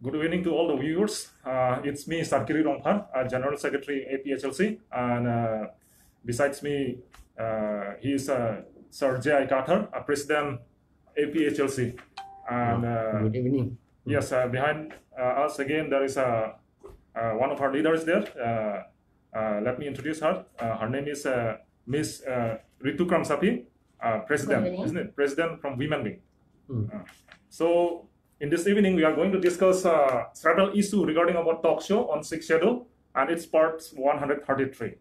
Good evening to all the viewers. It's me, Sarkiri Rongpan, General Secretary APHLC, and besides me, he is Sir J.I. Carter, President APHLC. And good evening. Yes, behind us again there is one of our leaders there. Let me introduce her. Her name is Miss Ritu Kramsapi, President, isn't it? President from Women Wing. So in this evening, we are going to discuss several issues regarding our talk show on 6th schedule, and it's part 133.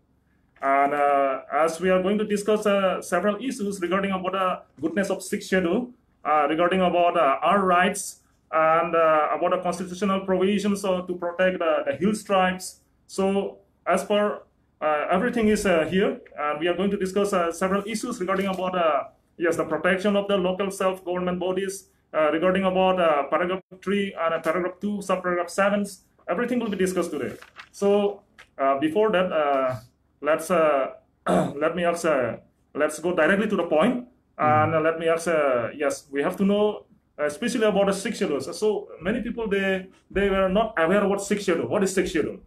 And as we are going to discuss several issues regarding about the goodness of 6th schedule, regarding about our rights and about the constitutional provisions to protect the hill tribes. So as per everything is here, and we are going to discuss several issues regarding about yes, the protection of the local self-government bodies, regarding about paragraph 3 and paragraph 2, subparagraph 7. Everything will be discussed today. So before that, let's let me ask, let's go directly to the point. And let me ask, yes, we have to know especially about the 6th schedule. So many people, they were not aware about 6th schedule. What is 6th schedule?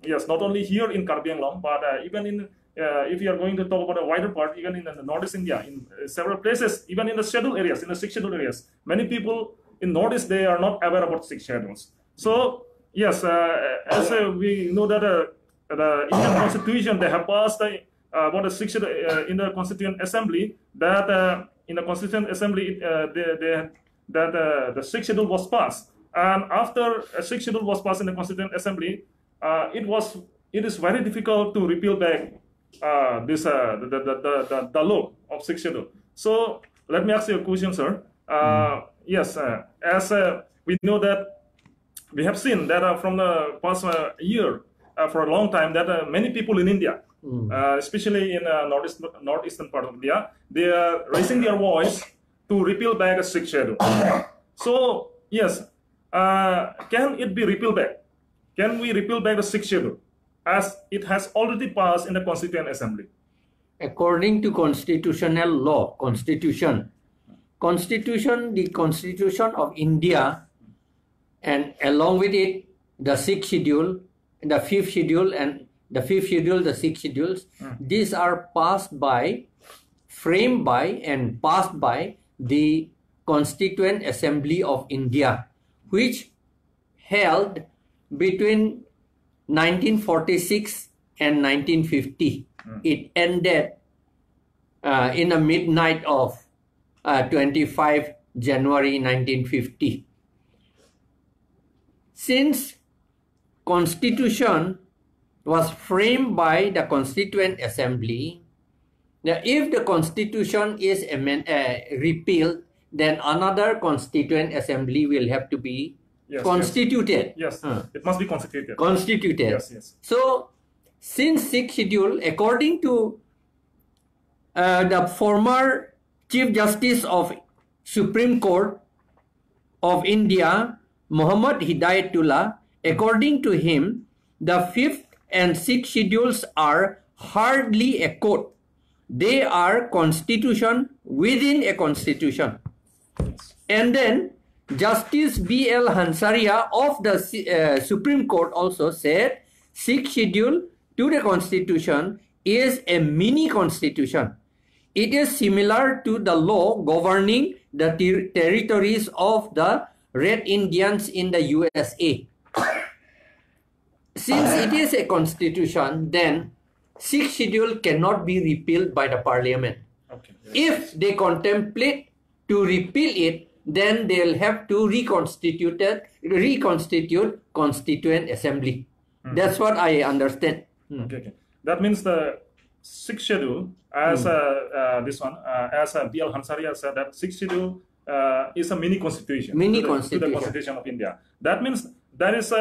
Yes, not only here in KARBI but even in if you are going to talk about a wider part, even in the Northeast India, in several places, even in the schedule areas, in the 6th schedule areas, many people in Northeast, they are not aware about 6 schedules. So yes, as we know that the Indian Constitution, they have passed about the 6th schedule in the Constituent Assembly, that in the Constituent Assembly, the 6th schedule was passed. And after a 6th schedule was passed in the Constituent Assembly, it is very difficult to repeal back this the law of 6th schedule. So let me ask you a question, sir. Yes, as we know that we have seen that from the past year, for a long time, that many people in India, especially in northeastern part of India, they are raising their voice to repeal back a 6th schedule. So yes, can it be repealed back? Can we repeal back the 6th schedule, as it has already passed in the Constituent Assembly? According to constitutional law, the Constitution of India, and along with it, the 6th schedule, the 5th schedule, and the 5th schedule, the 6 schedules, these are framed by, and passed by the Constituent Assembly of India, which held between 1946 and 1950. It ended in the midnight of 25 January 1950. Since Constitution was framed by the Constituent Assembly, now if the Constitution is repealed, then another Constituent Assembly will have to be constituted. Yes, it must be constituted. Yes. So, since 6th schedule, according to the former Chief Justice of Supreme Court of India, Muhammad Hidayatullah, according to him, the 5th and 6th schedules are hardly a code. They are constitution within a constitution. And then Justice B.L. Hansaria of the Supreme Court also said 6th schedule to the constitution is a mini constitution. It is similar to the law governing the territories of the Red Indians in the USA. Since it is a constitution, then 6th schedule cannot be repealed by the parliament. If they contemplate to repeal it, then they'll have to reconstitute Constituent Assembly. That's what I understand. Okay. That means the 6th schedule, as this one, as B.L. Hansaria said, that 6th schedule is a mini constitution. To the Constitution of India. That means there is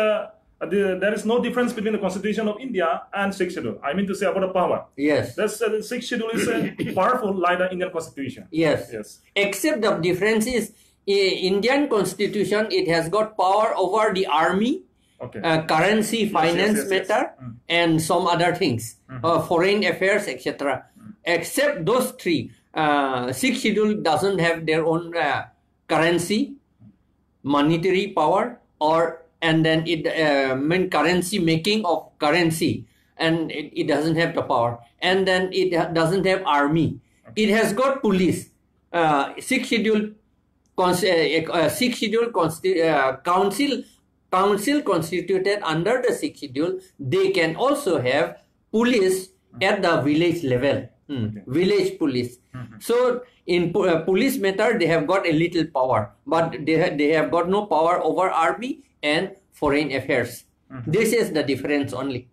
no difference between the Constitution of India and 6th schedule. I mean to say about the power. Yes. The 6th schedule is powerful like the Indian Constitution. Yes. Except the difference is, Indian Constitution, it has got power over the army, currency, finance matter, and some other things, foreign affairs, etc. Except those three, 6th schedule doesn't have their own currency, monetary power, or and then it mean currency making of currency, and it doesn't have the power, and then it doesn't have army. It has got police, sixth schedule, sixth schedule council constituted under the sixth schedule. They can also have police at the village level, village police. So in police matter, they have got a little power, but they have got no power over army and foreign affairs. This is the difference only.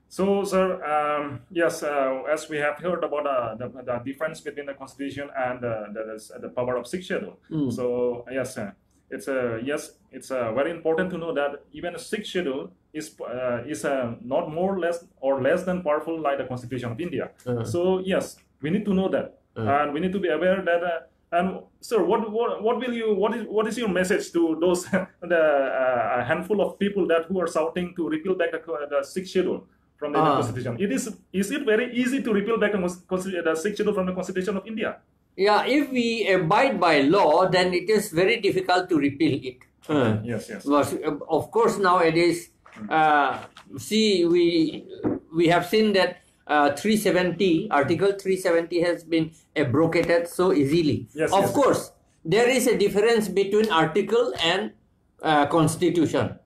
So, sir, yes, as we have heard about the difference between the constitution and the power of sixth schedule. So, yes, it's very important to know that even a sixth schedule is not more or less than powerful like the Constitution of India. So, yes, we need to know that, and we need to be aware that. And sir, what is your message to those a handful of people who are shouting to repeal back the sixth schedule from the Indian Constitution? Is it very easy to repeal back the sixth schedule from the Constitution of India? Yeah, if we abide by law, then it is very difficult to repeal it. Yes. But of course, nowadays, see, we have seen that 370, Article 370 has been abrogated so easily. Of course, there is a difference between article and Constitution.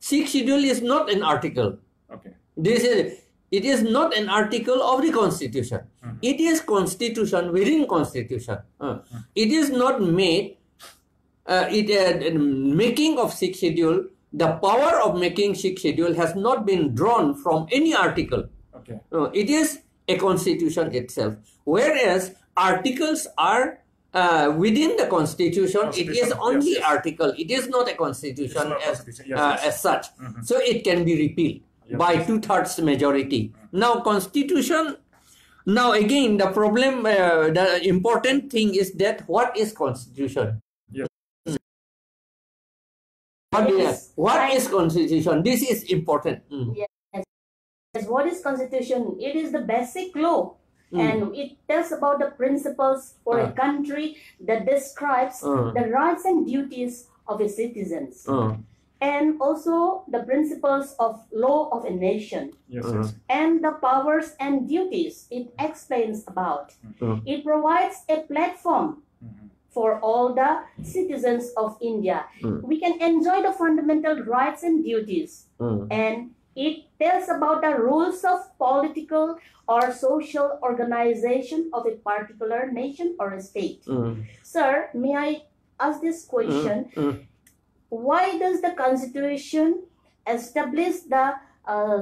Sixth schedule is not an article. Okay. It is not an article of the Constitution. It is Constitution within Constitution. It is not made. Making of sixth schedule, the power of making sixth schedule has not been drawn from any article. Okay. It is a Constitution itself. Whereas articles are within the Constitution. It is only article. It is not a Constitution as such. So it can be repealed by 2/3 majority. Now Constitution. Now again, the problem, the important thing is that what is Constitution? What is Constitution? This is important. Yes. What is Constitution? It is the basic law, and it tells about the principles for a country that describes the rights and duties of its citizens, and also the principles of law of a nation, and the powers and duties it explains about. It provides a platform for all the citizens of India. We can enjoy the fundamental rights and duties, and it tells about the rules of political or social organization of a particular nation or a state. Sir, may I ask this question? Why does the Constitution establish the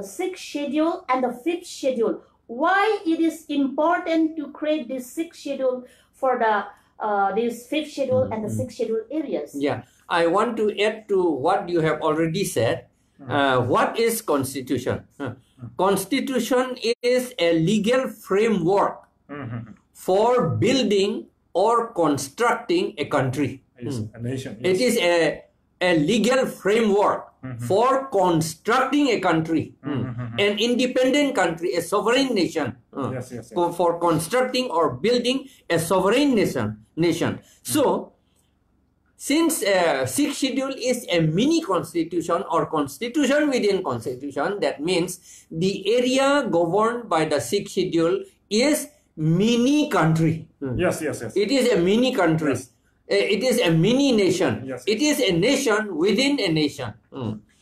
sixth schedule and the fifth schedule? Why it is important to create this sixth schedule for the this fifth schedule and the sixth schedule areas? Yeah, I want to add to what you have already said. What is Constitution? Constitution is a legal framework for building or constructing a country. A nation. It is a legal framework for constructing a country, an independent country, a sovereign nation, for constructing or building a sovereign nation. So, since sixth schedule is a mini constitution or constitution within constitution, that means the area governed by the sixth schedule is mini country. Yes. It is a mini country. Yes. It is a mini nation. Yes. It is a nation within a nation.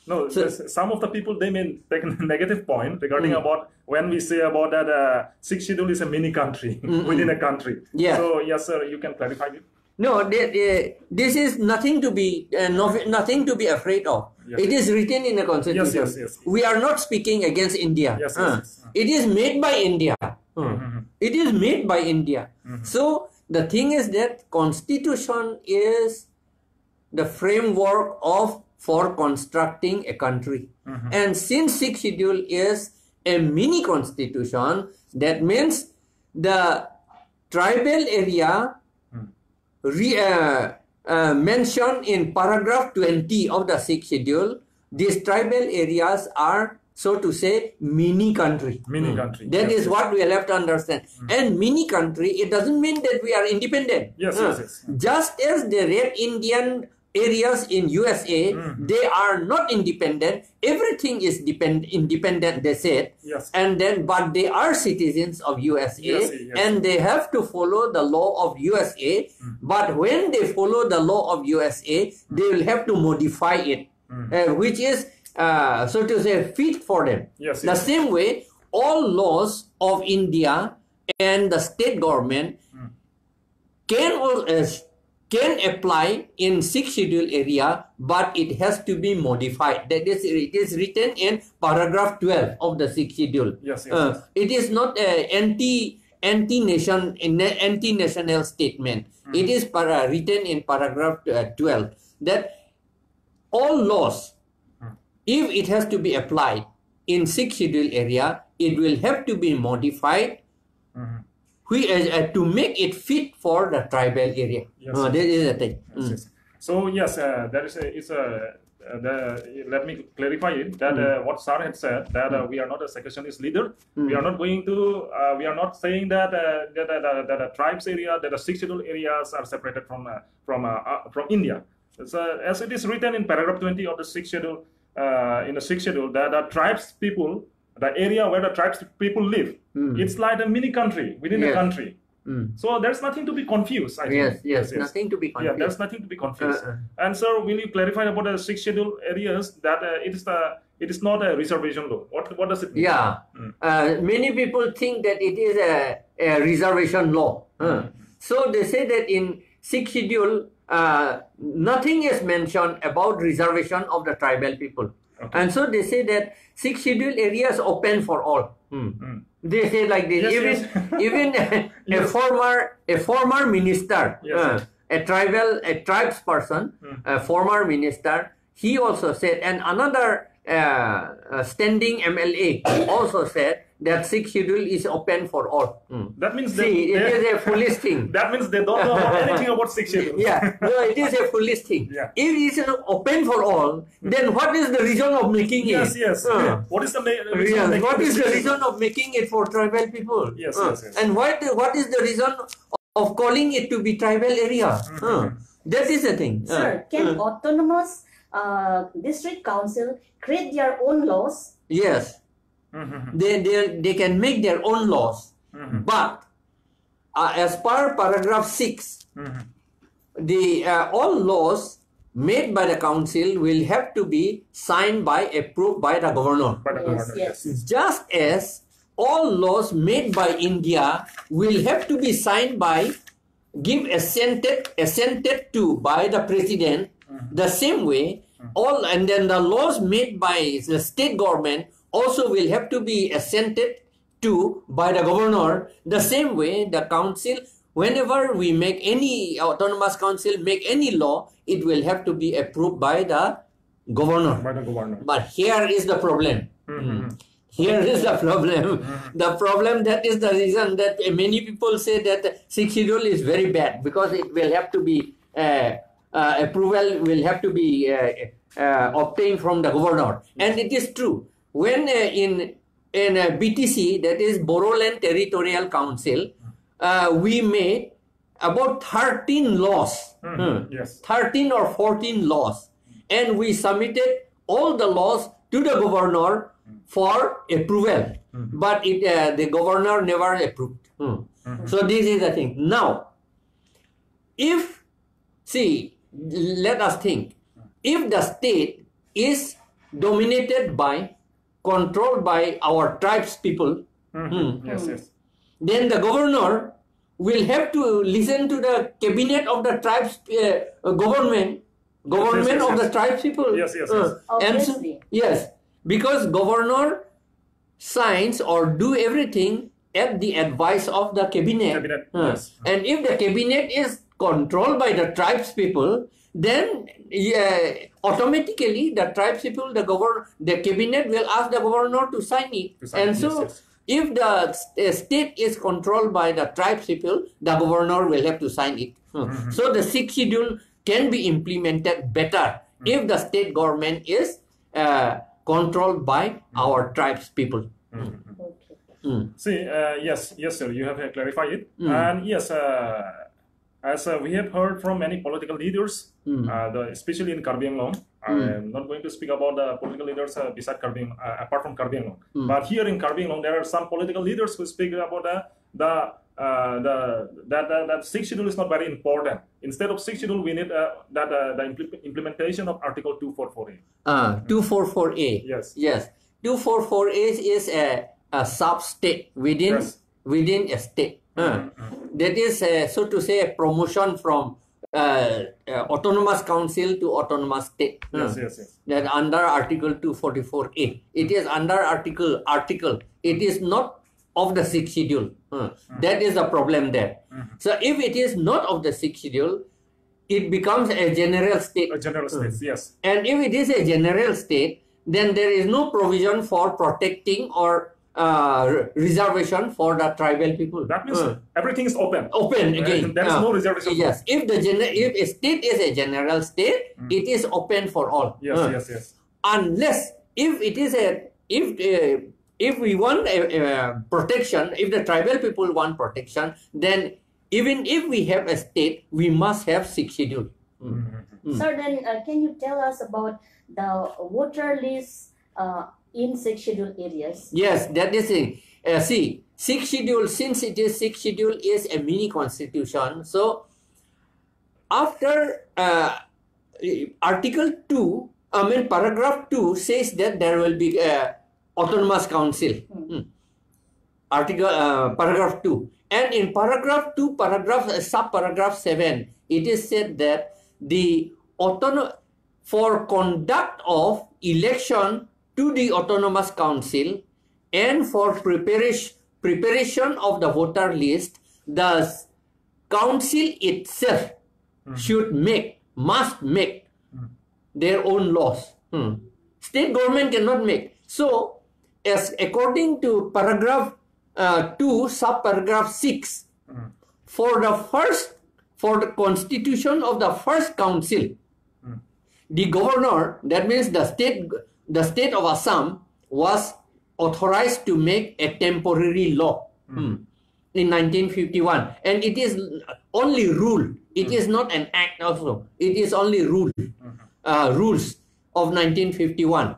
No, so, some of the people, they may take a negative point regarding about when we say about that sixth schedule is a mini country within a country. Yeah. So yes, sir, you can clarify it. No, this is nothing to be nothing to be afraid of. Yes. It is written in the Constitution. Yes. We are not speaking against India. Yes. It is made by India. It is made by India. So the thing is that Constitution is the framework for constructing a country. And since sixth schedule is a mini constitution, that means the tribal area mentioned in paragraph 20 of the sixth schedule, these tribal areas are, so to say, mini country. Mini country. That is what we will have to understand. And mini country, it doesn't mean that we are independent. Yes. Just as the Red Indian areas in USA, they are not independent. Everything is independent, they said. Yes. And then, but they are citizens of USA, yes. and they have to follow the law of USA. But when they follow the law of USA, they will have to modify it, which is, so to say, fit for them. Yes, The same way, all laws of India and the state government can apply in sixth schedule area, but it has to be modified. That is, it is written in paragraph 12 of the sixth schedule. Yes, yes. It is not a anti-national statement. It is written in paragraph 12 that all laws, if it has to be applied in sixth schedule area, it will have to be modified to make it fit for the tribal area. Yes. That is the thing. Yes. So yes, there is let me clarify it that what Sir had said that we are not a secessionist leader. We are not going to. We are not saying that the tribes area, that the six scheduled areas are separated from India. As it is written in paragraph 20 of the sixth schedule, in the sixth schedule, that the tribes people, the area where the tribes people live, it's like a mini country within the country. So there's nothing to be confused. I think. Yes, nothing to be confused. Yeah, there's nothing to be confused. And sir, will you clarify about the six scheduled areas that it is not a reservation law? What does it mean? Yeah, many people think that it is a reservation law. So they say that in sixth schedule, nothing is mentioned about reservation of the tribal people. Okay. And so they say that sixth schedule areas open for all. They say like this. Even a former minister, a tribes person, a former minister, he also said, and another standing MLA also said that sixth schedule is open for all. That means it is a foolish thing. That means they don't know anything about sixth schedule. Yeah, no, it is a foolish thing. Yeah. If it is open for all, then what is the reason of making it? Yes. What is the reason? What is the reason of making it for tribal people? Yes. And what is the reason of calling it to be tribal area? That is the thing. Sir, can autonomous district council create their own laws? Yes. They can make their own laws, but as per paragraph 6, the all laws made by the council will have to be signed by, approved by the governor. Yes. Just as all laws made by India will have to be signed by, assented to by the president. The same way, and then the laws made by the state government also will have to be assented to by the governor. The same way, the council, whenever we make any autonomous council make any law, it will have to be approved by the governor. But here is the problem. Here is the problem. The problem, that is the reason that many people say that sixth schedule is very bad, because it will have to be approval will have to be obtained from the governor. And it is true. When in BTC, that is Bodoland Territorial Council, we made about 13 laws, 13 or 14 laws, and we submitted all the laws to the governor for approval, but the governor never approved. So this is the thing. Now, let us think, if the state is dominated by, controlled by our tribes people, then the governor will have to listen to the cabinet of the tribes government of the tribes people. Yes. Because governor signs or do everything at the advice of the cabinet. And if the cabinet is controlled by the tribes people, then automatically the tribes people, the cabinet will ask the governor to sign it. If the state is controlled by the tribes people, the governor will have to sign it. So the sixth schedule can be implemented better if the state government is controlled by our tribes people. Yes, sir, you have clarified it. And yes, as we have heard from many political leaders, Especially in KARBI Anglong. I'm not going to speak about the political leaders beside KARBI, apart from KARBI Anglong. But here in KARBI Anglong, there are some political leaders who speak about that sixth schedule is not very important. Instead of sixth schedule, we need the implementation of Article 244A. 244A. Yes. Yes. 244A is a sub-state within a state. That is, so to say, a promotion from autonomous council to autonomous state. That under Article 244A. It is under article. It is not of the sixth schedule. That is the problem there. So if it is not of the sixth schedule, it becomes a general state. A general state, yes. And if it is a general state, then there is no provision for protecting or reservation for the tribal people. That means everything is open. Open again. There is no reservation. Yes. If a state is a general state, it is open for all. Yes. Unless if it is if we want a protection, if the tribal people want protection, then even if we have a state, we must have sixth schedule. Sir, then can you tell us about the voter list in sixth schedule areas? Yes, that is it. See, sixth schedule, since it is sixth schedule, is a mini constitution. So after Article 2, paragraph 2 says that there will be autonomous council. Paragraph 2. And in paragraph 2, sub-paragraph 7, it is said that the for conduct of election to the autonomous council and for preparation of the voter list, the council itself must make their own laws. State government cannot make. So, as according to paragraph 2, sub-paragraph 6, for the constitution of the first council, the governor, that means the state of Assam, was authorized to make a temporary law in 1951, and it is only rule. It is not an act also. It is only rules of 1951.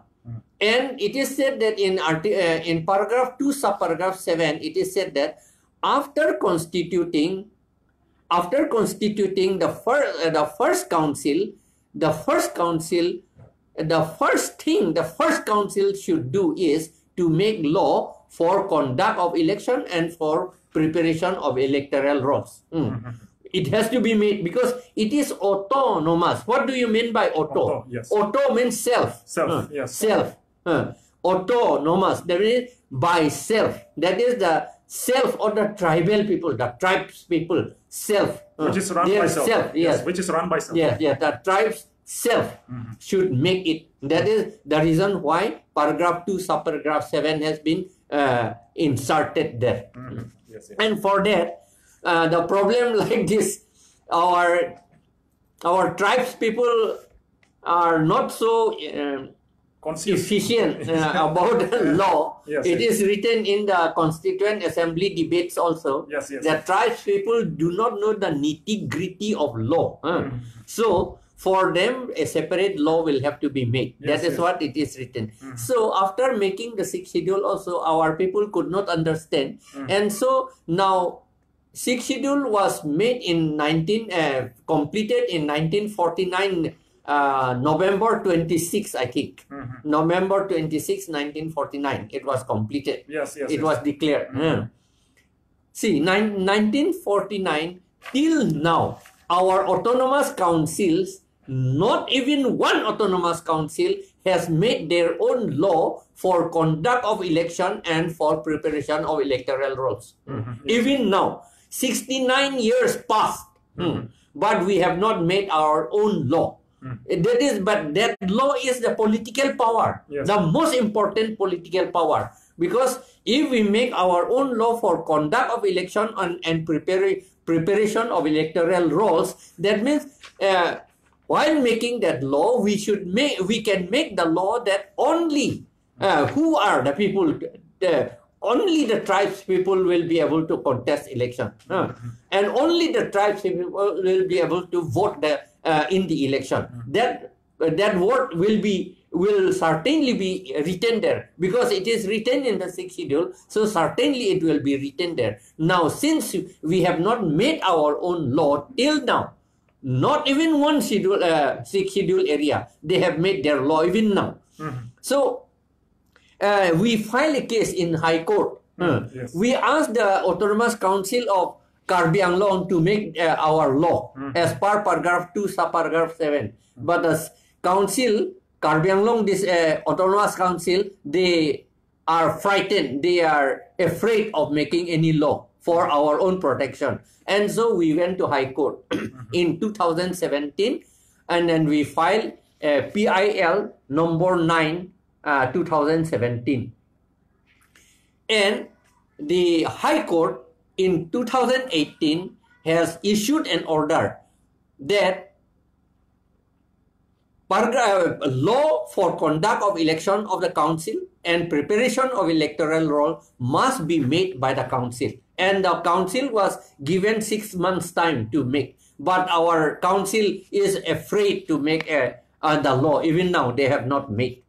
And it is said that in paragraph 2, sub-paragraph 7, it is said that after constituting the first council, the first thing the first council should do is to make law for conduct of election and for preparation of electoral rolls. It has to be made because it is autonomous. What do you mean by auto? Auto means self. Self. Autonomous. That is by self. That is the self or the tribal people, the tribes people, self. Which is run by self. Yes. Which is run by self. Yes. The tribes self should make it. That is the reason why paragraph 2, sub-paragraph 7 has been inserted there. And for that, the problem like this, our tribes people are not so efficient about law. It is written in the Constituent Assembly debates also. The tribes people do not know the nitty-gritty of law. So for them, a separate law will have to be made. That is what it is written. So after making the sixth schedule also, our people could not understand. And so now, sixth schedule was made in completed in 1949, November 26, I think. November 26, 1949, it was completed. It was declared. See, 1949 till now, our autonomous councils, not even one autonomous council has made their own law for conduct of election and for preparation of electoral rolls. Even now, 69 years passed, but we have not made our own law. But that law is the political power, the most important political power. Because if we make our own law for conduct of election and preparation of electoral rolls, that means while making that law, we can make the law that only who are the people, only the tribes people will be able to contest election, and only the tribes people will be able to vote in the election. That vote will certainly be written there, because it is written in the sixth schedule, so certainly it will be written there. Now, since we have not made our own law till now, not even one schedule, sixth schedule area, they have made their law even now. So we file a case in High Court. Yes. We asked the Autonomous Council of KARBI Anglong to make our law as per paragraph 2 subparagraph 7, but the council, KARBI Anglong, this Autonomous Council, they are frightened, they are afraid of making any law for our own protection. And so we went to High Court in 2017, and then we filed PIL number 9, 2017. And the High Court in 2018 has issued an order that law for conduct of election of the council and preparation of electoral roll must be made by the council. And the council was given 6 months time to make. But our council is afraid to make the law. Even now, they have not made.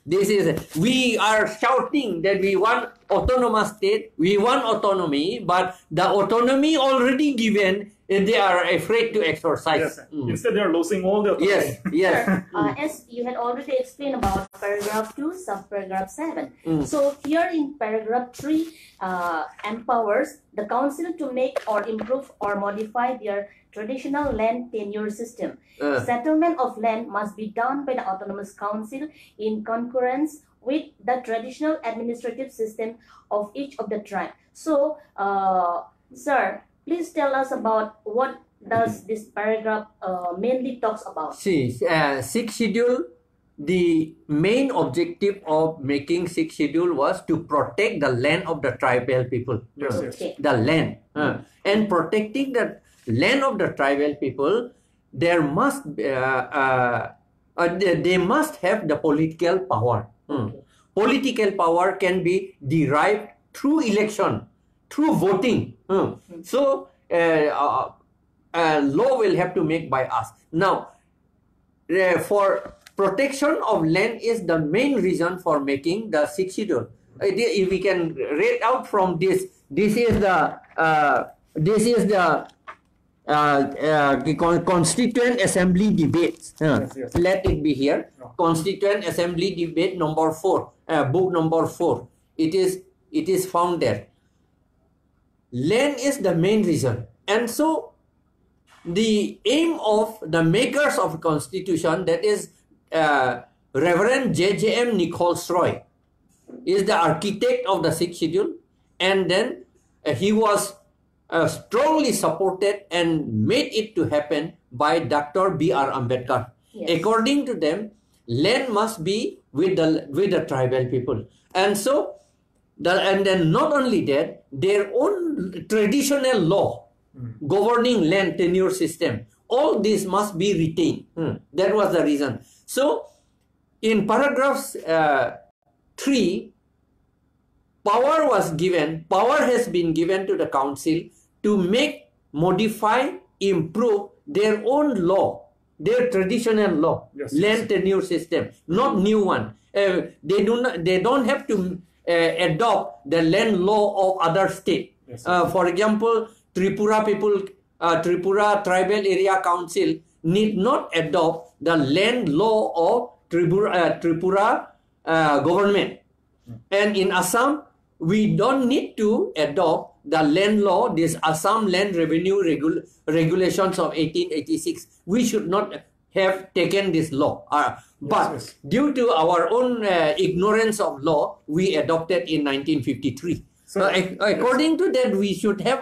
We are shouting that we want autonomous state, we want autonomy, but the autonomy already given, they are afraid to exercise. Yes. Instead, they are losing all the autonomy. Yes, yes. As you had already explained about paragraph 2, subparagraph 7. So here in paragraph 3, empowers the council to make or improve or modify their traditional land tenure system. Settlement of land must be done by the Autonomous Council in concurrence with the traditional administrative system of each of the tribe. So, sir, please tell us about what does this paragraph mainly talks about. See, sixth schedule, the main objective of making sixth schedule was to protect the land of the tribal people. Yes, Okay. The land. And protecting the land of the tribal people, there must they must have the political power. Political power can be derived through election, through voting. So law will have to make by us. Now, for protection of land is the main reason for making the sixth schedule. If we can read out from this, this is the Constituent Assembly debates. Yes. Let it be here. Constituent Assembly debate number 4, book number 4. It is found there. Land is the main reason, and so the aim of the makers of Constitution, that is Reverend J.J.M. Nichols Roy, is the architect of the sixth schedule, and then he was strongly supported and made it to happen by Dr. B.R. Ambedkar. Yes. According to them, land must be with the tribal people, and so and then not only that, their own traditional law governing land tenure system, all this must be retained. That was the reason. So in paragraphs 3, power has been given to the council to make, modify, improve their own law, their traditional law, land tenure system, not new one. They don't have to adopt the land law of other state. For example, Tripura Tribal Area Council need not adopt the land law of Tripura government. And in Assam, we don't need to adopt the land law, this Assam Land Revenue Regulations of 1886. We should not have taken this law. But due to our own ignorance of law, we adopted in 1953. So according to that, we should have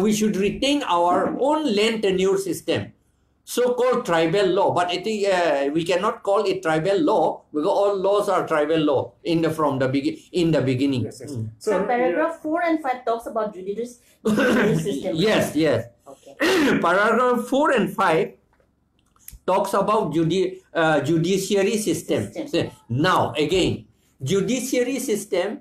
we should retain our own land tenure system, so-called tribal law. But I think we cannot call it tribal law, because all laws are tribal law in the beginning. So paragraph 4 and 5 talks about judiciary system. Yes. Okay. Paragraph 4 and 5 talks about judiciary system. Now again, judiciary system,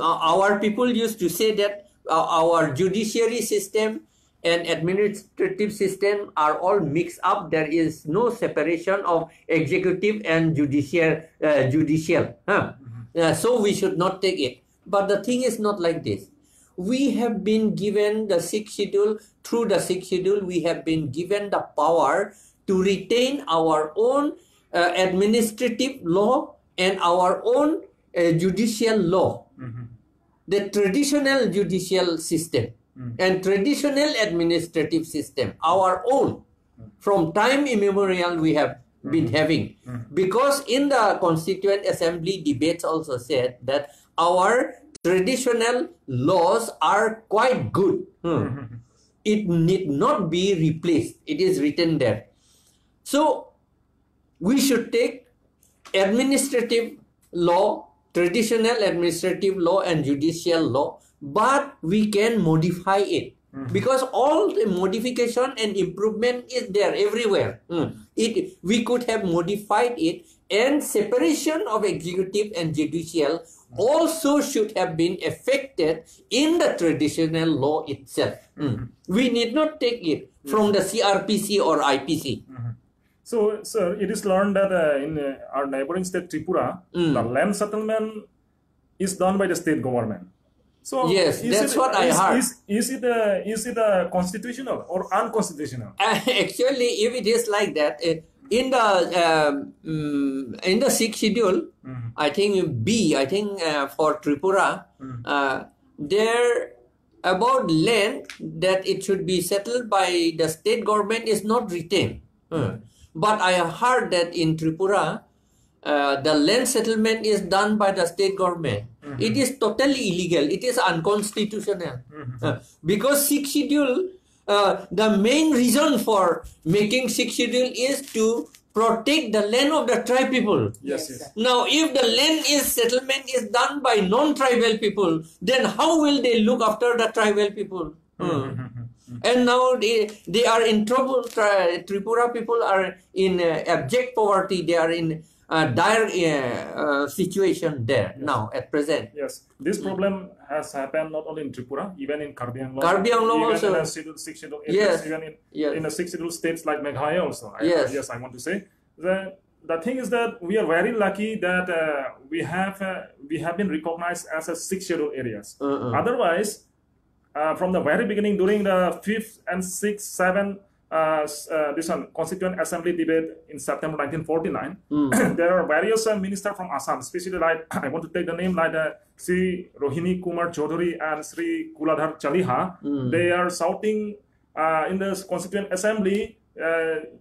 our people used to say that our judiciary system and administrative system are all mixed up. There is no separation of executive and judicial. So we should not take it. But the thing is not like this. We have been given the sixth schedule. Through the sixth schedule, we have been given the power to retain our own administrative law and our own judicial law. The traditional judicial system and traditional administrative system, our own, from time immemorial we have been having. Because in the Constituent Assembly debates also said that our traditional laws are quite good. It need not be replaced. It is written there. So we should take administrative law, traditional administrative law and judicial law, but we can modify it. Because all the modification and improvement is there everywhere. We could have modified it, and separation of executive and judicial also should have been affected in the traditional law itself. We need not take it from the CRPC or IPC. So, sir, it is learned that in our neighboring state Tripura, the land settlement is done by the state government. So, yes, that's what I heard. Is it constitutional or unconstitutional? Actually, if it is like that, in the sixth schedule, I think B, for Tripura, there about land that it should be settled by the state government is not written. But I heard that in Tripura, the land settlement is done by the state government. It is totally illegal. It is unconstitutional. Because sixth schedule, the main reason for making sixth schedule is to protect the land of the tribe people. Yes. Now, if the land settlement is done by non-tribal people, then how will they look after the tribal people? And now they are in trouble. Tripura people are in abject poverty. They are in dire situation there now at present. Yes, this problem has happened not only in Tripura, even in KARBI Anglong. KARBI Anglong also. Even in sixth schedule areas, even in the sixth schedule states like Meghalaya also. I want to say the thing is that we are very lucky that we have been recognized as a sixth schedule areas. Otherwise, from the very beginning, during the 5th and 6th, 7th this one Constituent Assembly debate in September 1949, there are various ministers from Assam, especially like I want to take the name like Sri Rohini Kumar Chaudhary and Sri Kuladhar Chaliha. They are shouting in the Constituent Assembly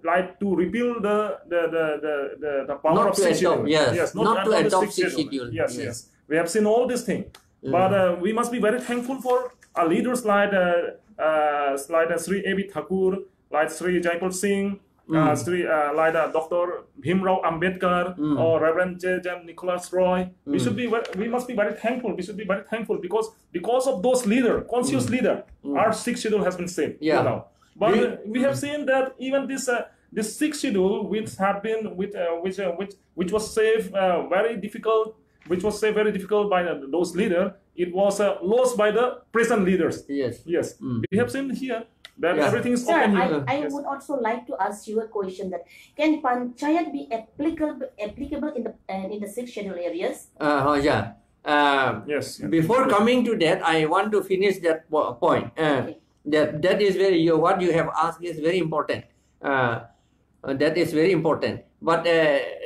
like to repeal the power of sixth schedule. Yes, not to adopt sixth schedule. Yes. We have seen all these things, but we must be very thankful for our leaders like Sri A.B. Thakur, like Sri Jaipal Singh, like Dr. Bhimrao Ambedkar or Reverend J.J. Nicholas Roy. We must be very thankful. We should be very thankful because of those leaders, conscious leader, our sixth schedule has been saved. But we have seen that even this sixth schedule, which was saved very difficult, by those leaders, it was lost by the present leaders. Yes. We have seen here that everything is open here. I would also like to ask you a question: that can panchayat be applicable in the sixth schedule areas? Yes. Before coming to that, I want to finish that point. That is what you have asked is very important. That is very important. But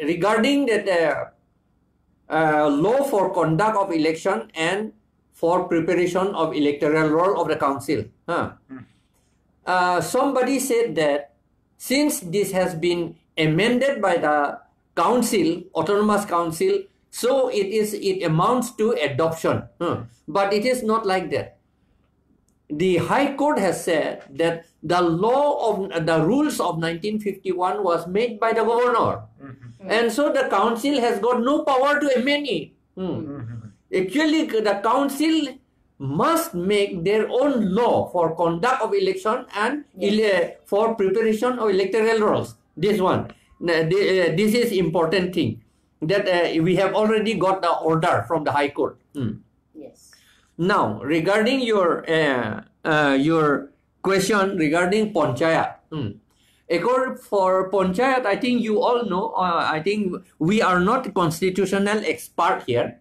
regarding that law for conduct of election and for preparation of electoral roll of the council, somebody said that since this has been amended by the council, autonomous council, so it amounts to adoption. But it is not like that. The High Court has said that the rules of 1951 was made by the governor, and so the council has got no power to amend it. Actually, the council must make their own law for conduct of election and for preparation of electoral rolls. This is important thing that we have already got the order from the High Court. Yes. Now, regarding your question regarding Panchayat. For Panchayat, I think you all know, I think we are not constitutional expert here.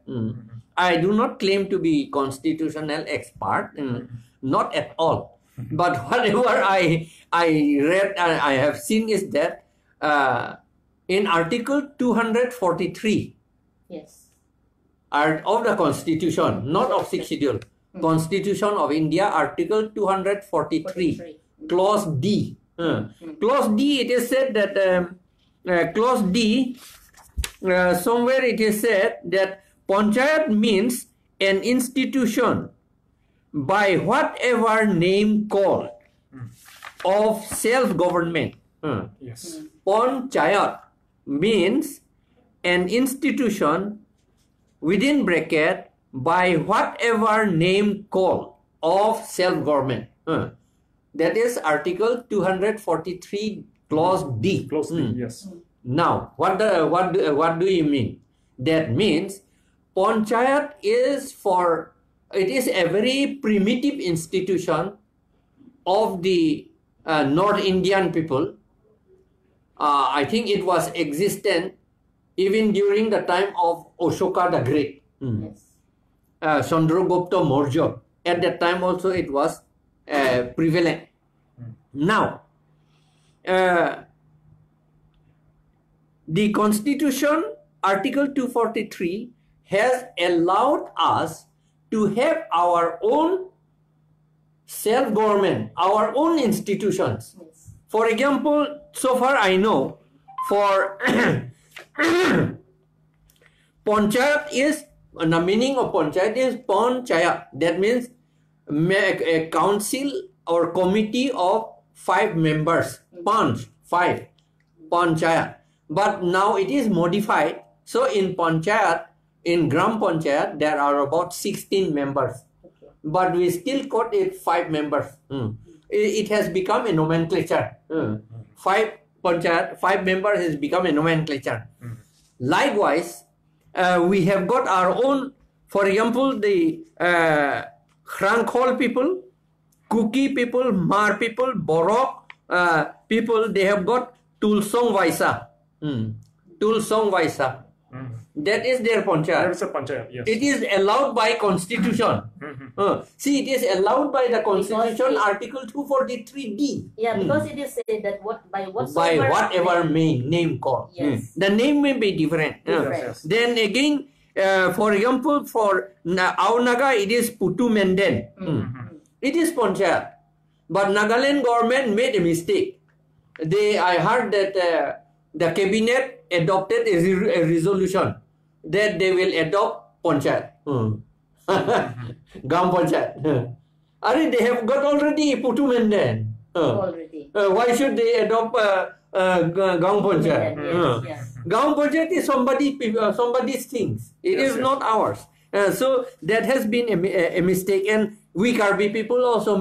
I do not claim to be constitutional expert, not at all. But whatever I read and I have seen is that in Article 243 Yes. of the Constitution, not of 6th Schedule, Constitution of India, Article 243, Clause D. Clause D, it is said that Clause D, somewhere it is said that Panchayat means an institution by whatever name called of self-government. Yes. Panchayat means an institution within bracket by whatever name called of self-government. That is Article 243, Clause D. Clause D. Yes. Now, what do you mean? That means Panchayat is it is a very primitive institution of the North Indian people. I think it was existent even during the time of Ashoka the Great. Yes. Chandragupta Maurya. At that time also it was prevalent. Now, the Constitution, Article 243, has allowed us to have our own self-government, our own institutions. Yes. For example, so far I know, for Panchayat is, the meaning of Panchayat is Panchayat. That means a council or committee of 5 members. Five. Panchayat. But now it is modified. So in Panchayat, in Gram Panchayat, there are about 16 members. Okay. But we still call it 5 members. It has become a nomenclature. 5 Panchayat, 5 members has become a nomenclature. Likewise, we have got our own, for example, the Khrankhol people, Kuki people, Mar people, Borok people, they have got Tulsong Vaisa. Tulsong Vaisa. That is their Panchayat. There is a Panchayat, yes. It is allowed by Constitution. See, it is allowed by the Constitution, Article 243D. Yeah, because it is said that by whatever name called. Yes. The name may be different. Yes. Then again, for example, for Aunaga, it is Putu Menden. It is Panchayat. But Nagaland government made a mistake. I heard that the cabinet adopted a resolution that they will adopt Panchayat. Gam Panchayat. They have got already Putu Menden. already. Why should they adopt Gang Panchayat? Yes. Gang Panchayat is somebody's things. It is not ours. So that has been a mistake, and we KARBI people also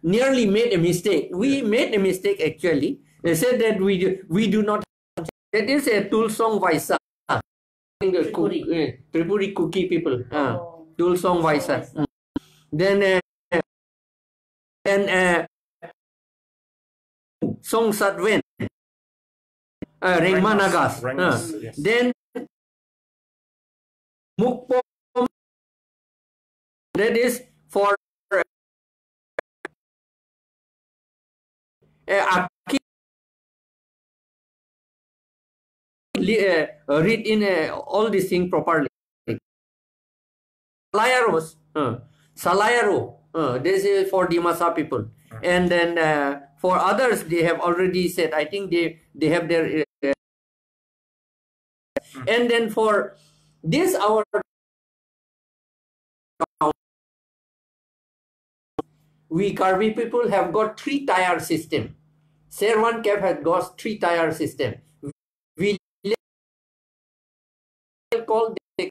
nearly made a mistake. We made a mistake actually. They said that we do not. That is a Tulsong Vaisa. Tripuri Kuki people. Tulsong Vaisa. Then Song Satwen. Rengmanagas. Yes. Then Mukpo. That is for read in all these things properly. Salayaro, this is for Dimasa people. And then for others, they have already said, I think they have their... and then for this, our... we KARBI people have got 3-tier system. Servan Cap has got 3-tier system. We call the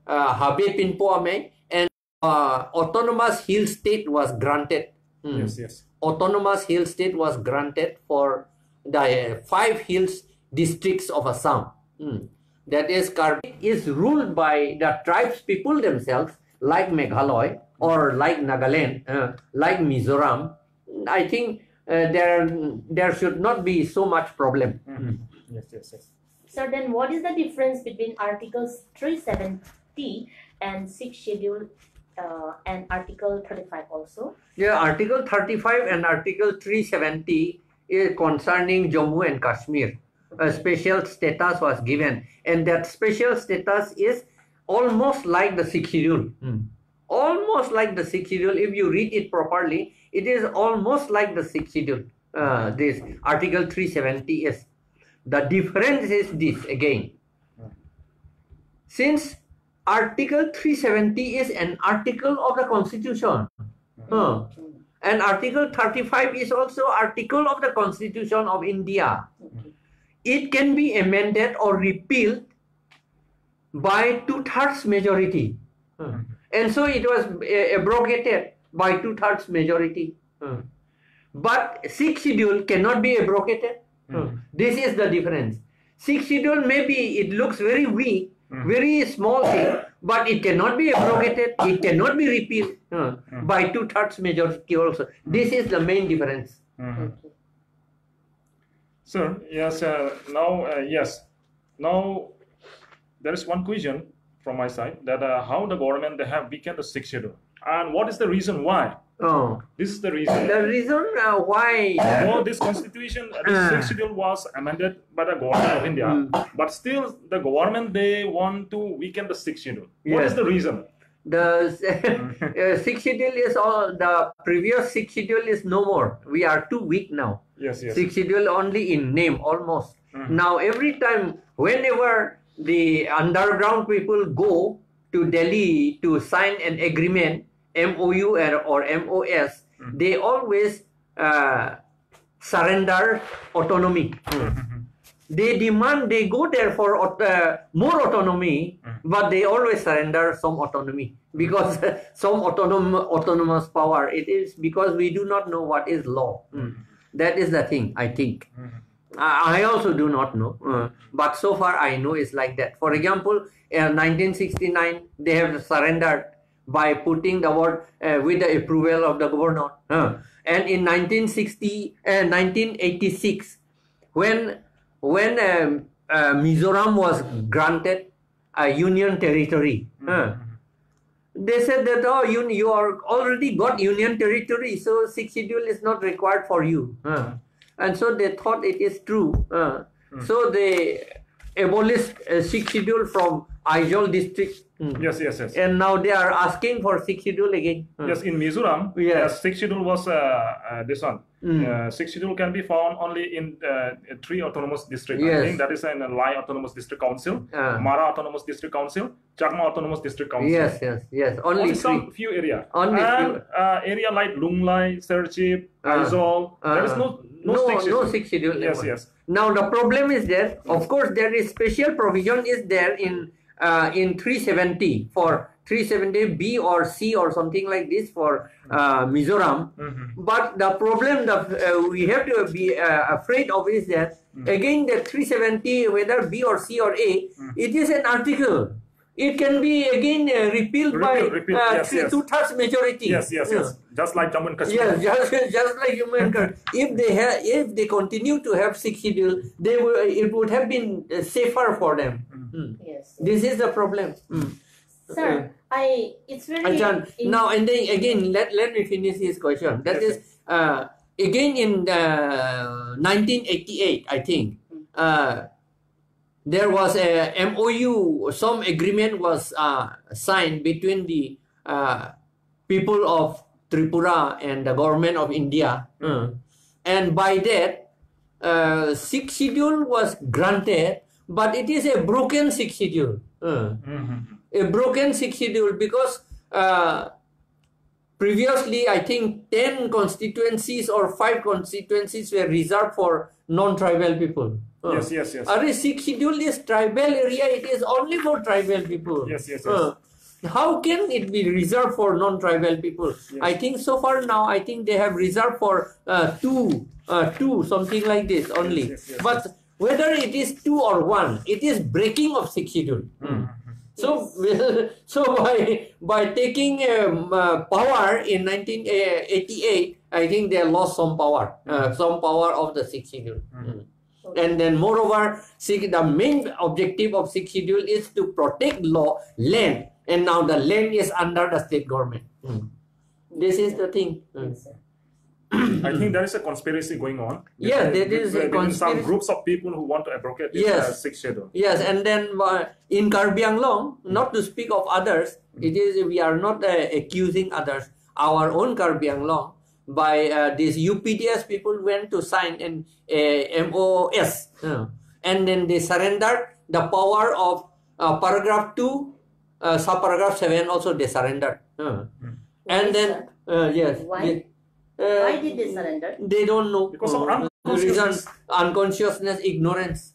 Habe Pinpoame, and autonomous hill state was granted. Yes. Autonomous hill state was granted for the 5 hills districts of Assam. That is, KARBI is ruled by the tribes people themselves, like Meghalaya or like Nagaland, like Mizoram, I think there should not be so much problem. Yes, yes, yes. So then what is the difference between Articles 370 and 6th Schedule and Article 35 also? Yeah, Article 35 and Article 370 is concerning Jammu and Kashmir. A special status was given, and that special status is almost like the 6th Schedule. Almost like the 6th Schedule. If you read it properly, it is almost like the 6th Schedule. This Article 370 is. The difference is this again. Since Article 370 is an article of the Constitution, and Article 35 is also article of the Constitution of India, it can be amended or repealed by 2/3 majority. And so it was abrogated by 2/3 majority. But 6th Schedule cannot be abrogated. This is the difference. 6th Schedule, maybe it looks very weak, very small thing, but it cannot be abrogated, it cannot be repealed by 2/3 majority also. This is the main difference. Sir, yes, now there is one question from my side that how the government they have weakened the 6th Schedule, and what is the reason why? This is the reason. The reason why this constitution, this 6th Schedule was amended by the government of India, but still the government they want to weaken the 6th Schedule. What is the reason? The 6th Schedule is all, the previous 6th Schedule is no more. We are too weak now. Yes, yes. 6th Schedule only in name almost. Now every time, whenever the underground people go to Delhi to sign an agreement, MOU or MOS, they always surrender autonomy. They demand, they go there for more autonomy, but they always surrender some autonomy because some autonomous power. It is because we do not know what is law. That is the thing, I think. I also do not know, but so far I know it's like that. For example, in 1969, they have surrendered by putting the word with the approval of the governor. And in 1986, when Mizoram was granted a union territory, they said that, oh, you are already got union territory, so 6th Schedule is not required for you. And so they thought it is true. So they abolished 6th Schedule from Aizawl district. Yes, yes, yes. And now they are asking for 6th Schedule again. Yes, in Mizoram, yes. 6th Schedule was this one. 6th Schedule can be found only in 3 autonomous districts. Yes. I think that is in Lai Autonomous District Council, Mara Autonomous District Council, Chakma Autonomous District Council. Yes, yes, yes. Only some few area. Only and area like Lunglai, Serchip, Aizawl, there is no 6th Schedule. No 6th Schedule. Yes, yes. Now the problem is there. Of course, there is special provision is there in 370 for 370 B or C or something like this for Mizoram. But the problem that we have to be afraid of is that again the 370, whether B or C or A, it is an article. It can be again repealed by 2/3 majority. Yes, yes, yes. Just like Jammu and Kashmir. Yes, just like Jammu and Kashmir. If they continue to have 6th Schedule, it would have been safer for them. Yes. This is the problem. Sir, it's very... Now and then again, let me finish this question. That is, again in 1988, I think, there was a MOU, some agreement was signed between the people of Tripura and the government of India. And by that, 6th Schedule was granted, but it is a broken 6th Schedule. A broken 6th Schedule because previously I think 10 constituencies or 5 constituencies were reserved for non-tribal people. Yes, yes, yes. 6th Schedule is tribal area, it is only for tribal people. Yes, yes, yes. How can it be reserved for non-tribal people? Yes. I think so far now, I think they have reserved for two, something like this only. Yes, yes, yes, but whether it is 2 or 1, it is breaking of 6th Schedule. So, so by taking power in 1988, I think they lost some power of the sixth schedule. And then moreover, the main objective of sixth schedule is to protect land, and now the land is under the state government. This is the thing. I think there is a conspiracy going on. Yes, there is a conspiracy. Some groups of people who want to abrogate this sixth schedule. Yes, and then in KARBI Anglong, not to speak of others, it is we are not accusing others. Our own KARBI Anglong, by these UPDS people went to sign an MOS, and then they surrendered the power of paragraph 2, subparagraph 7 also they surrendered. And then yes. Why did they surrender? They don't know. Because of unconsciousness. Unconsciousness, ignorance.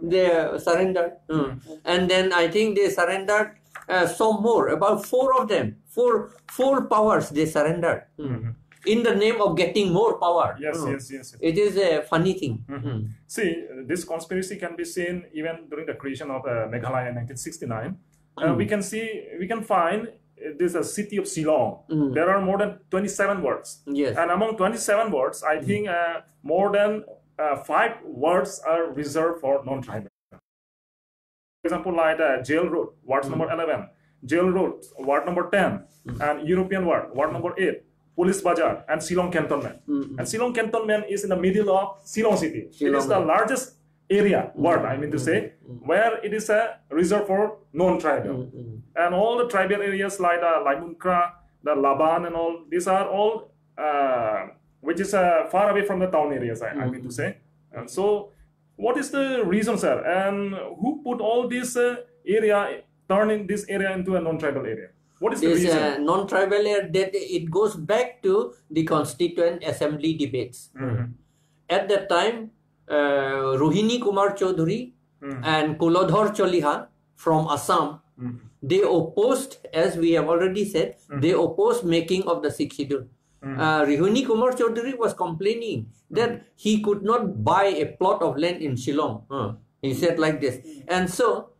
They surrendered. And then I think they surrendered some more, about 4 of them. Four powers they surrendered. In the name of getting more power. Yes. It is a funny thing. See, this conspiracy can be seen even during the creation of Meghalaya in 1969. We can find this a city of Shillong. There are more than 27 words. Yes. And among 27 words, I think more than 5 words are reserved for non-tribal. For example, like Jail Road, ward number 11, Jail Road, ward number 10, and European ward number 8, Police Bazaar, and Shillong Cantonment. And Shillong Cantonment is in the middle of Shillong city. It is the largest area, ward, I mean to say, where it is a reserved for non-tribal. And all the tribal areas like the Laimunkra, the Laban and all, these are all which is far away from the town areas, I mean to say. And so what is the reason, sir? And who put all this turning this area into a non-tribal area? What is the reason? Non-tribal area, that it goes back to the Constituent Assembly debates. At that time, Rohini Kumar Chaudhary and Kulodhar Choliha from Assam, they opposed, as we have already said, they opposed making of the sixth schedule. Rohini Kumar Chaudhary was complaining that he could not buy a plot of land in Shillong. He said like this. And so,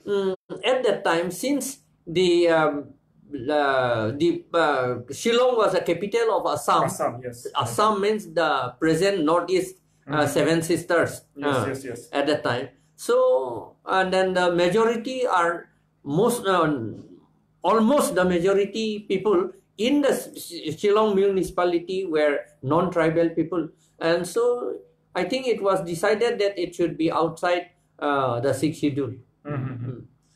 at that time, since the Shillong was the capital of Assam. Assam, yes. Assam means the present Northeast Seven Sisters. Yes. At that time. So, and then the majority are almost the majority people in the Shillong municipality were non-tribal people. And so, I think it was decided that it should be outside the sixth schedule.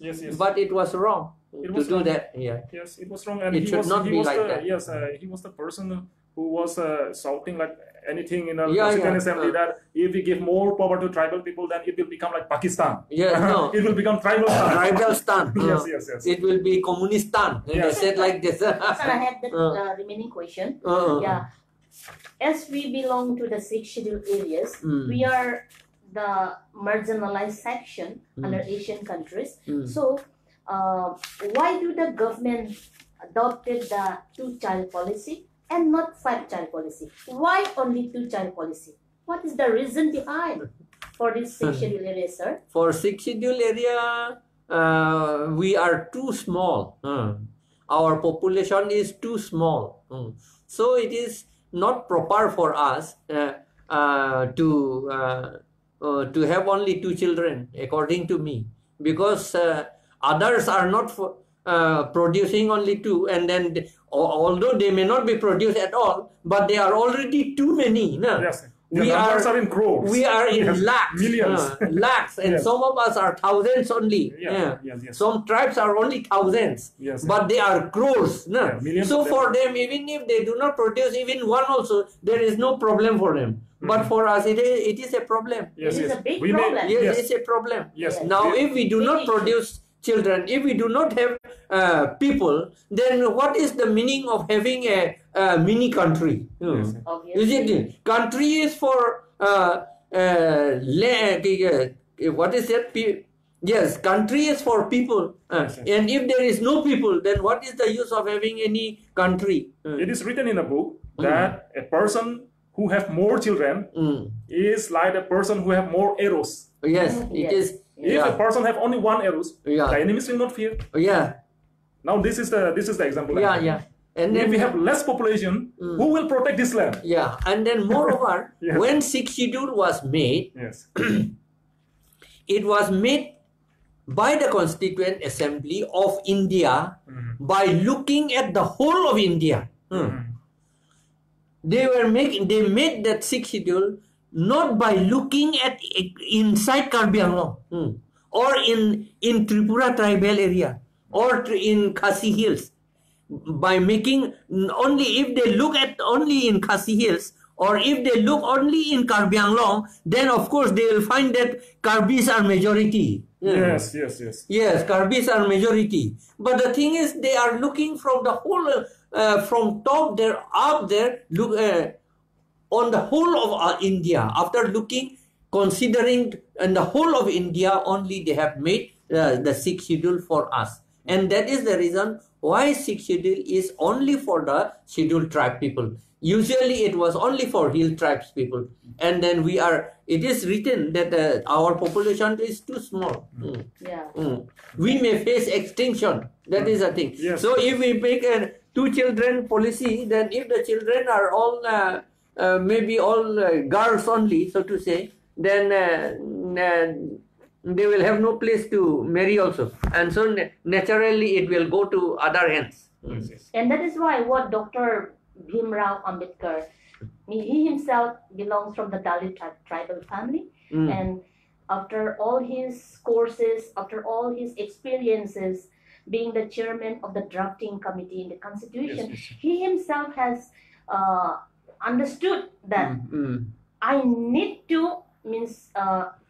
Yes. But it was wrong to do that. Yes, it was wrong, and it should not be like that. Yes, he was the person who was shouting like anything in a Constituent Assembly that if we give more power to tribal people, then it will become like Pakistan. No. It will become tribal stan. Tribal stan. Yes. It will be Communistan. They said like this. Sir, I have the remaining question. As we belong to the sixth scheduled areas, we are the marginalized section under Asian countries. So, why do the government adopted the 2-child policy and not 5-child policy? Why only 2-child policy? What is the reason behind for this sixth scheduled area, sir? For sixth scheduled area, we are too small. Our population is too small. So it is not proper for us to have only 2 children, according to me, because others are not producing only 2, and then although they may not be produced at all, but they are already too many. Yes. The numbers are in crores. We are in lakhs. Millions. Lakhs, and some of us are thousands only. Yes. Some tribes are only thousands, but they are crores. So for them, even if they do not produce even one also, there is no problem for them. But for us, it is a problem. It is a big problem. Yes, it's a problem. Now, if we do not produce children, if we do not have people, then what is the meaning of having a mini country? Is it country is for what is it? Yes, country is for people. And if there is no people, then what is the use of having any country? It is written in a book that a person who have more children is like a person who have more arrows. Yes, it is. If Yeah. a person have only one arrows, Yeah. the enemies will not fear. Yeah, Now this is the example. I'm yeah, giving. yeah. And If then we have less population, who will protect this land? yeah, and then moreover, Yes. when sixth schedule was made, Yes. it was made by the Constituent Assembly of India by looking at the whole of India. They made that sixth schedule not by looking at inside KARBI Anglong or in Tripura tribal area or in Khasi Hills. By making only, if they look at only in Khasi Hills or if they look only in KARBI Anglong, then of course they will find that KARBIs are majority. Yes. Yes, KARBIs are majority. But the thing is, they are looking from the whole, from top there, up there, look on the whole of India. After looking, considering in the whole of India, only they have made the sixth schedule for us. And that is the reason why sixth schedule is only for the scheduled tribe people. Usually it was only for hill tribes people. And then it is written that our population is too small. We may face extinction. That is the thing. Yes. So if we make a two children policy, then if the children are all maybe all girls only, so to say, then they will have no place to marry also. And so naturally it will go to other hands. And that is why what Dr. Bhimrao Ambedkar, he himself belongs from the Dalit tribal family, and after all his courses, after all his experiences, being the chairman of the drafting committee in the constitution, he himself has understood that I need to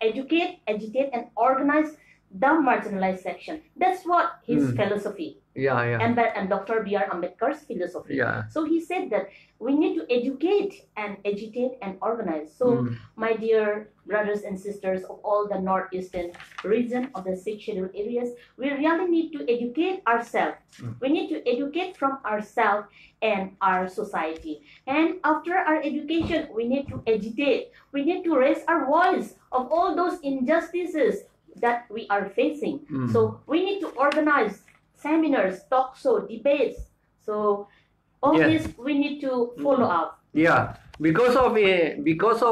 educate, agitate, and organize the marginalized section. That's what his philosophy. And Dr. B.R. Ambedkar's philosophy. So he said that we need to educate and agitate and organize. So my dear brothers and sisters of all the northeastern region of the six scheduled areas, we really need to educate ourselves. We need to educate from ourselves and our society. And after our education, we need to agitate. We need to raise our voice of all those injustices that we are facing. So we need to organize seminars, talk show, debates. So all this we need to follow up. Yeah, because of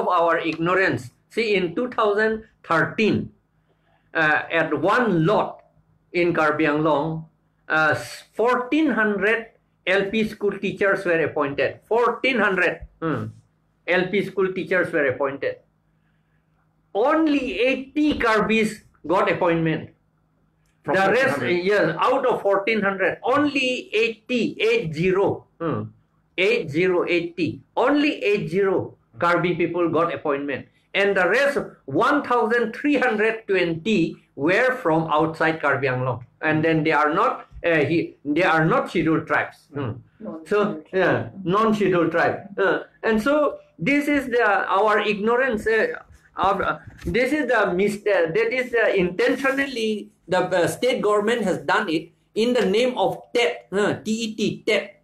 our ignorance. See, in 2013, at one lot in KARBI Anglong, 1,400 LP school teachers were appointed. 1,400 LP school teachers were appointed. Only 80 KARBIs got appointment. The rest, yes, out of 1,400, only 80, only 80 KARBI people got appointment. And the rest, 1,320 were from outside KARBI Anglong. And then they are not scheduled tribes. So, non-scheduled tribe. And so, this is our ignorance. This is that is intentionally the state government has done it in the name of TET, TET, TET.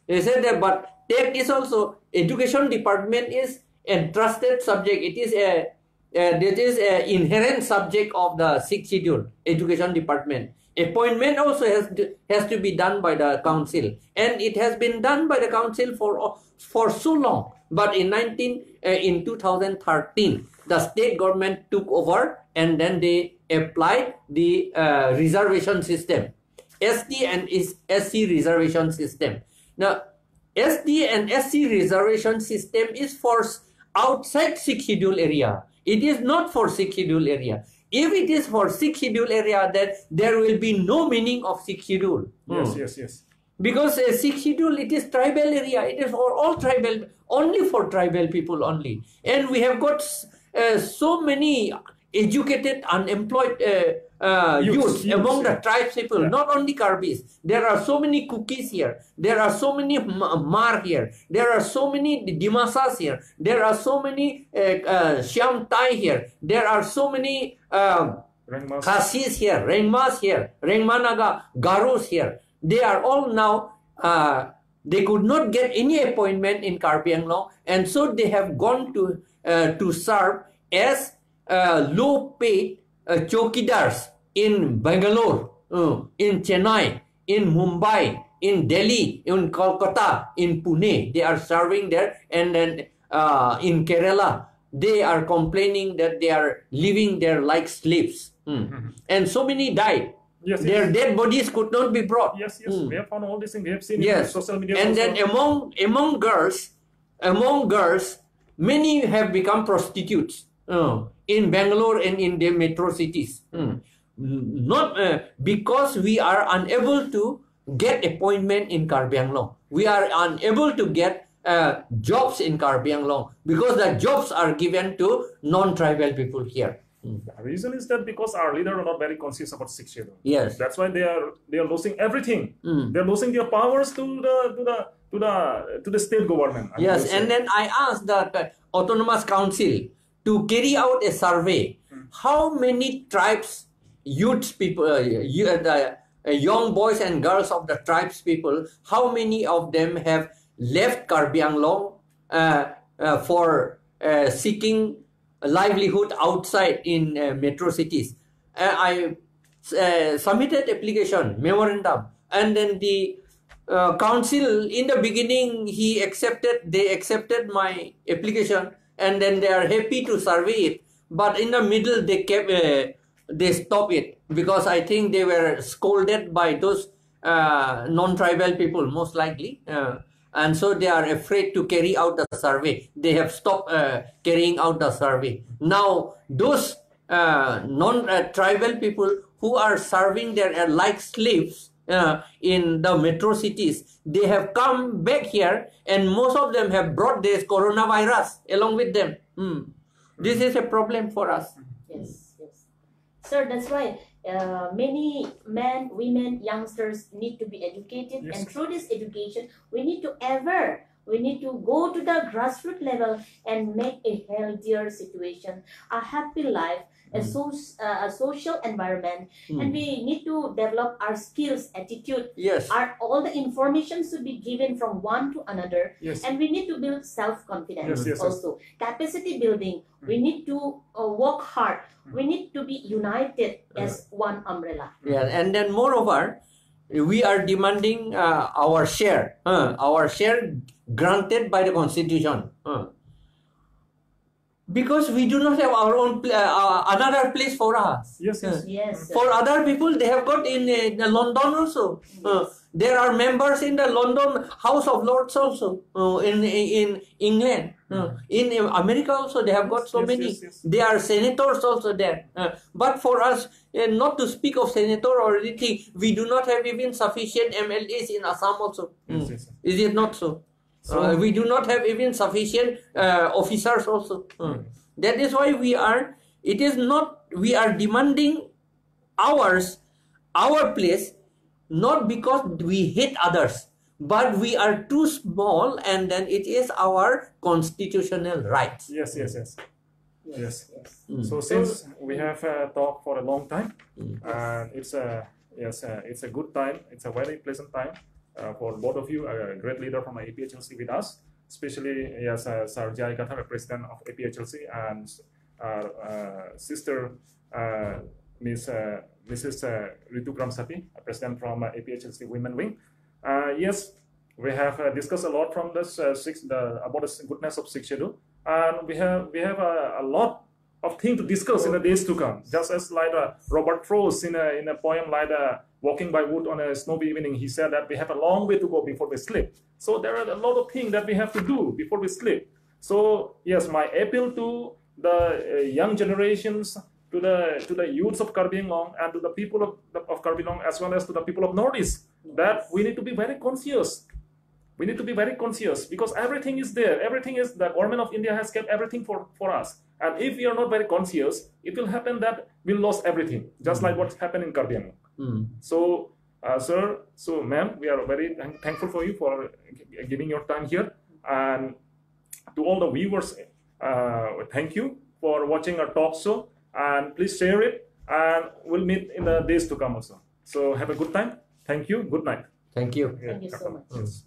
They said that, but TET is also, education department is entrusted subject. It is a inherent subject of the sixth schedule, education department. Appointment also has to be done by the council, and it has been done by the council for so long. But in 2013, the state government took over, and then they applied the reservation system, SD and SC reservation system. Now, SD and SC reservation system is for outside sixth schedule area. It is not for sixth schedule area. If it is for sixth schedule area, then there will be no meaning of sixth schedule. Yes. Because sixth schedule, it is tribal area. It is for all tribal, only for tribal people only. And we have got so many educated, unemployed youths among the tribes people, not only KARBIs. There are so many Kukis here. There are so many Mar here. There are so many Dimasas here. There are so many Shyam Tai here. There are so many Khasis here, Rengmas here, Rengmanaga, Garos here. They are all now, they could not get any appointment in KARBI Anglong, and so they have gone to serve as low paid chowkidars in Bangalore, in Chennai, in Mumbai, in Delhi, in Kolkata, in Pune. They are serving there, and then in Kerala, they are complaining that they are living there like slaves. And so many died. Yes, Their yes. dead bodies could not be brought. Yes, yes. We have found all these things. We have seen Yes, in social media. and also. then among girls, many have become prostitutes in Bangalore and in the metro cities. Not because we are unable to get appointment in KARBI Anglong. We are unable to get jobs in KARBI Anglong because the jobs are given to non-tribal people here. The reason is that because our leaders are not very conscious about Sikh schedule. Yes. That's why they are losing everything. They are losing their powers to the state government. I Yes, would and say. then I asked the Autonomous Council to carry out a survey. How many tribes, youths people, the young boys and girls of the tribes people, how many of them have left KARBI Anglong for seeking a livelihood outside in metro cities? I submitted application, memorandum, and then the council in the beginning they accepted my application, and then they are happy to survey it, but in the middle they stopped it because I think they were scolded by those non-tribal people most likely, and so they are afraid to carry out the survey. They have stopped carrying out the survey. Now those non-tribal people who are serving there like slaves in the metro cities, they have come back here, and most of them have brought this coronavirus along with them. This is a problem for us. Yes, yes. Sir, that's why many men, women, youngsters need to be educated, Yes. and through this education, we need to go to the grassroots level and make a healthier situation, a happy life, a social environment, and we need to develop our skills, attitude. Yes. All the information should be given from one to another, Yes. and we need to build self-confidence Yes, yes, yes. also. Capacity building. We need to work hard. We need to be united as one umbrella. Yeah, and then moreover, we are demanding our share granted by the constitution. Because we do not have our own another place for us. Yes, yes. Yes. For other people, they have got in London also. There are members in the London House of Lords also. In England, in America also, they have got so Yes, many. yes, yes. There are senators also there. But for us, not to speak of senator or anything, we do not have even sufficient MLAs in Assam also. Yes, yes. Is it not so? We do not have even sufficient officers also. That is why we are demanding our place, not because we hate others, but we are too small, and then it is our constitutional right. Yes, yes, yes. Yes. Yes. So since we have talked for a long time, and it's a good time. It's a very pleasant time for both of you. A great leader from APHLC with us, especially Sir Jai Katha, president of APHLC, and our sister Mrs. Ritu Kramsapi, president from APHLC Women Wing. Yes, we have discussed a lot from this about the goodness of Sikh schedule, and we have a lot of things to discuss in the days to come. Just as like Robert Frost in a poem like "Walking by Wood on a Snowy Evening," he said that we have a long way to go before we sleep. So there are a lot of things that we have to do before we sleep. So yes, my appeal to the young generations, to the youths of KARBI Anglong, and to the people of KARBI Anglong, as well as to the people of Northeast, that we need to be very conscious. We need to be very conscious because everything is there. Everything is, the government of India has kept everything for us. And if we are not very conscious, it will happen that we'll lose everything, just like what happened in KARBI Anglong. So, sir, so ma'am, we are very thankful for you for giving your time here. And to all the viewers, thank you for watching our talk show. And please share it. And we'll meet in the days to come also. So have a good time. Thank you. Good night. Thank you. Thank you so much. Yes.